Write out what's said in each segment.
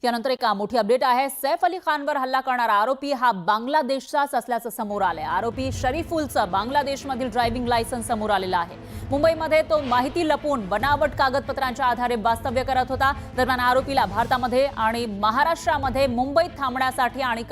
यानंतर एक मोठी अपडेट आहे। सैफ अली खानवर हल्ला करणारा आरोपी हा बांगलादेशचाच असल्याचं समोर आलंय। आरोपी शरीफुलचं बांगलादेशमधील ड्रायव्हिंग लायसन्स समोर आलेलं आहे। मुंबईमध्ये तो माहिती लपवून बनावट कागदपत्रांच्या आधारे वास्तव्य करत होता। दरम्यान आरोपीला भारतामध्ये आणि महाराष्ट्रामध्ये मुंबईत थांबण्यासाठी आणि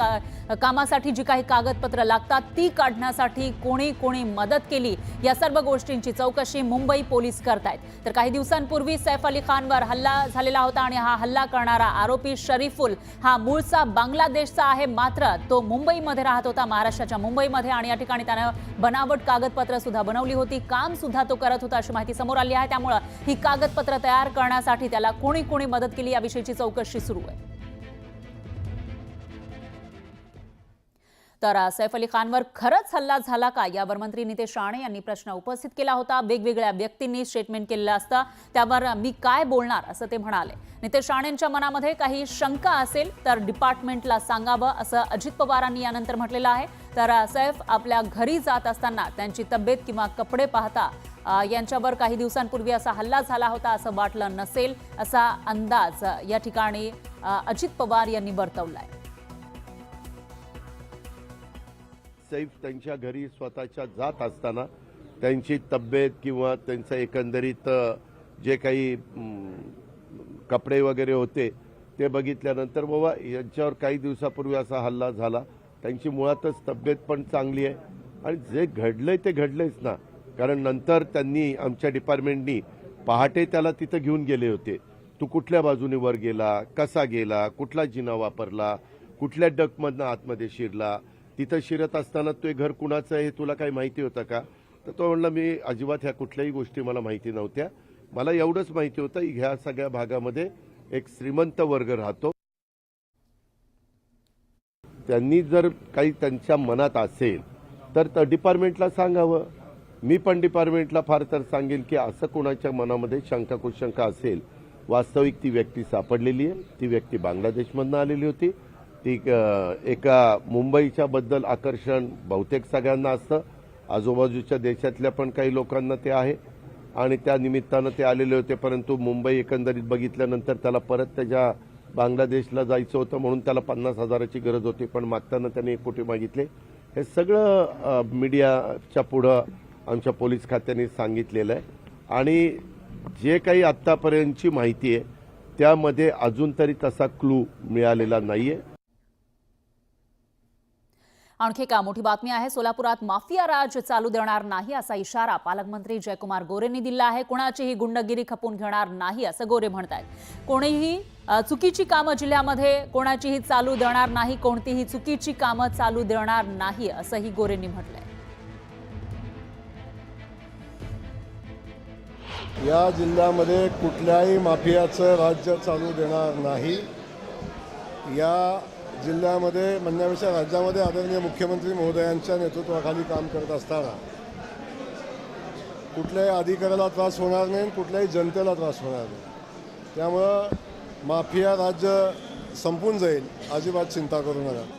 कामासाठी जी काही कागदपत्र लागतात ती काढण्यासाठी कोणी मदत केली या सर्व गोष्टींची चौकशी मुंबई पोलीस करतायत। तर काही दिवसांपूर्वी सैफ अली खानवर हल्ला झालेला होता आणि हा हल्ला करणारा आरोपी शरीफुल हा मूळचा बांगलादेशचा आहे, मात्र तो मुंबईमध्ये राहत होता, महाराष्ट्राच्या मुंबईमध्ये, आणि या ठिकाणी त्याने बनावट कागदपत्र सुद्धा बनवली होती, काम सुद्धा तो करत होता अशी माहिती समोर आली आहे। त्यामुळे ही कागदपत्र तयार करण्यासाठी त्याला कोणी मदत केली याविषयीची चौकशी सुरू आहे। तर सैफ अली खानवर खरंच हल्ला झाला का यावर मंत्री नितेश राणे यांनी प्रश्न उपस्थित केला होता। वेगवेगळ्या व्यक्तींनी स्टेटमेंट केलेलं असतं, त्यावर मी काय बोलणार असं ते म्हणाले। नितेश राणेंच्या मनामध्ये काही शंका असेल तर डिपार्टमेंटला सांगावं असं अजित पवारांनी यानंतर म्हटलेलं आहे। तर सैफ आपल्या घरी जात असताना त्यांची तब्येत किंवा कपडे पाहता यांच्यावर काही दिवसांपूर्वी असा हल्ला झाला होता असं वाटलं नसेल असा अंदाज या ठिकाणी अजित पवार यांनी वर्तवलाय। सैफ त्यांच्या घरी स्वतःच्या जात असताना त्यांची तब्येत किंवा त्यांचं एकंदरीत जे काही कपडे वगैरे होते ते बघितल्यानंतर बाबा यांच्यावर काही दिवसापूर्वी असा हल्ला झाला, त्यांची मुळातच तब्येत पण चांगली आहे आणि जे घडलंय ते घडलंयच ना। कारण नंतर त्यांनी आमच्या डिपार्टमेंटनी पहाटे त्याला तिथं घेऊन गेले होते। तू कुठल्या बाजूने वर गेला, कसा गेला, कुठला जिना वापरला, कुठल्या डकमधनं आतमध्ये शिरला, तिथं शिरत असताना ते घर कुणाचं आहे हे तुला काही माहिती होतं का? तर तो म्हणला मी अजिबात ह्या कुठल्याही गोष्टी मला माहिती नव्हत्या, मला एवढंच माहिती होतं ह्या सगळ्या भागामध्ये एक श्रीमंत वर्ग राहतो। त्यांनी जर काही त्यांच्या मनात असेल तर डिपार्टमेंटला सांगावं। मी पण डिपार्टमेंटला फार तर सांगेन की असं कोणाच्या मनामध्ये शंका कुशंका असेल, वास्तविक ती व्यक्ती सापडलेली आहे, ती व्यक्ती बांगलादेशमधनं आलेली होती, ती एका मुंबईच्या बद्दल आकर्षण बहुतेक सगळ्यांना असतं, आजूबाजूच्या देशातल्या पण काही लोकांना ते आहे आणि त्या निमित्तानं ते आलेले होते। परंतु मुंबई एकंदरीत बघितल्यानंतर त्याला परत त्याच्या बांगलादेशला जायचं होतं म्हणून त्याला 50,000ची गरज होती, पण मागताना त्याने 1 कोटी मागितले। हे सगळं मीडियाच्या पुढं आमच्या पोलीस खात्याने सांगितलेलं आहे आणि जे काही आत्तापर्यंतची माहिती आहे त्यामध्ये अजून तरी तसा क्लू मिळालेला नाहीये। आणखी एक मोठी बातमी आहे। सोलापुरात माफिया राज चालू देणार नाही असा इशारा पालकमंत्री जयकुमार गोरेंनी दिला आहे। कोणाचीही गुंडगिरी खपून घेणार नाही असं गोरे म्हणतात। कोणीही चुकीची कामं जिल्ह्यामध्ये कोणाचीही चालू देणार नाही, कोणतीही चुकीची कामं चालू देणार नाही असंही गोरेंनी म्हटलंय। या जिल्ह्यामध्ये कुठल्याही माफियाचं राज्य चालू देणार नाही। या जिल्ह्यामध्ये म्हणण्यापेक्षा राज्यामध्ये आदरणीय मुख्यमंत्री महोदयांच्या नेतृत्वाखाली काम करत असताना कुठल्याही अधिकाऱ्याला त्रास होणार नाही, कुठल्याही जनतेला त्रास होणार नाही। त्यामुळं माफिया राज्य संपून जाईल, अजिबात चिंता करू नका।